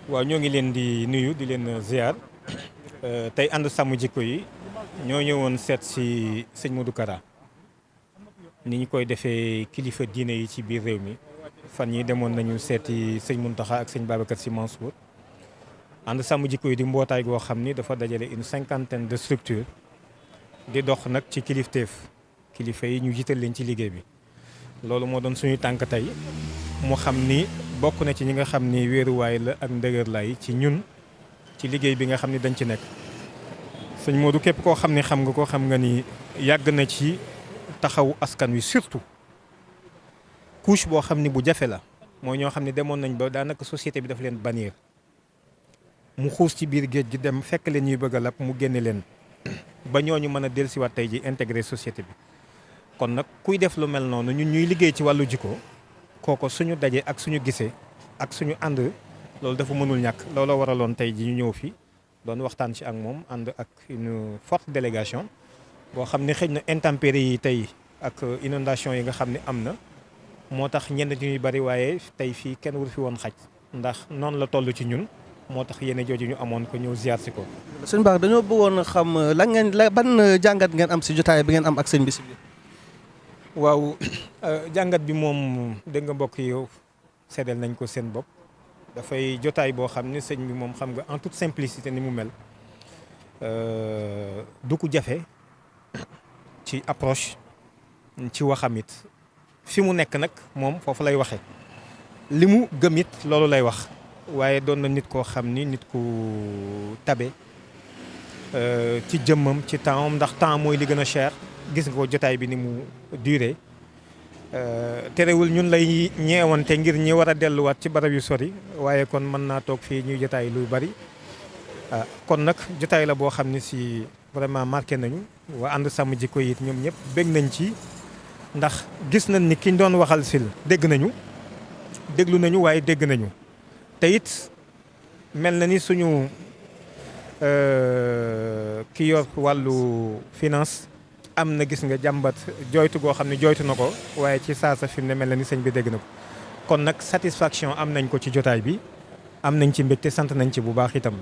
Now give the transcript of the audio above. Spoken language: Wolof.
waaw ñoo ngi leen di nuyu di leen ziar tey ànd sàmm jikko yi ñoo ñëwoon seet si sëñ Modou Kara ni ñu koy defee kilifa diine yi ci biir réew mi fan yi demoon nañu seeti sëñ Mountakha ak sëñ Babacar Sy Mansour ànd sàmm jikko yi di mbootaay goo xam ni dafa dajale une cinquantaine de structures di dox nag ci kilifteef kilifa yi ñu jiital leen ci liggéey bi loolu moo doon suñu tànk tey mu xam ni bokk na ci ñi nga xam ni wéeruwaay la ak ndëgër lay ci ñun ci liggéey bi nga xam ni dañ ci nekk sëñ Modou képp koo xam ni xam nga ko xam nga ni yàgg na ci taxawu askan wi surtout couche boo xam ni bu jafe la mooy ñoo xam ne demoon nañ ba daanaka société bi dafa leen bannir mu xuus ci biir géej gi dem fekk leen ñuy bëgg a lab mu génne leen ba ñooñu mën a dellusiwaat tey ji intégré société bi kon nag kuy def lu mel noonu ñun ñuy liggéey ci wàllu jikko kooko suñu dajee ak suñu gisee ak suñu ànd loolu dafa mënul ñàkk looloo waraloon tey ji ñu ñëw fi doon waxtaan ci ak moom ànd ak une forte délégation boo xam ne xëy na intempéries yi tey ak inondation yi nga xam ne am na moo tax ñenn ñuy bari waaye tey fii kenn wur fi woon xaj ndax noonu la toll ci ñun moo tax yéen jooju ñu amoon ko ñëw ziar si ko. sëñ Ba dañoo bëggoon xam ban jàngat ngeen am si jotaay bi ngeen am ak sëñ bi si biir. waaw jàngat bi moom dégg nga mbokk yow seddal nañ ko seen bopp dafay jotaay boo xam ne sëñ bi moom xam nga en toute simplicité ni mu mel du ko jafe ci approche ci waxamit fi mu nekk nag moom foofu lay waxe li mu gëmit loolu lay wax waaye doon na nit koo xam ni nit ku tabe ci jëmmam ci temps ndax temps mooy li gën a cher gis nga ko jotaay bi ni mu duré terewul ñun lay ñeewante ngir ñi war a delluwaat ci barab yu sori waaye kon mën naa toog fii ñuy jotaay lu bari kon nag jotaay la boo xam ne si vraiment marqué nañu waa ànd sàmm jikko yi ñoom ñëpp bég nañ ci ndax gis nañ ni kiñ doon waxal sil dégg nañu déglu nañu waaye dégg nañu te it mel na ni suñu ki yor wàllu finance am na gis nga jàmbat jooytu goo xam ne jooytu na ko waaye ci saasa fi mu ne mel na ni sëñ bi dégg na ko kon nag satisfaction am nañ ko ci jotaay bi am nañ ci mbégte sant nañ ci bu baax itam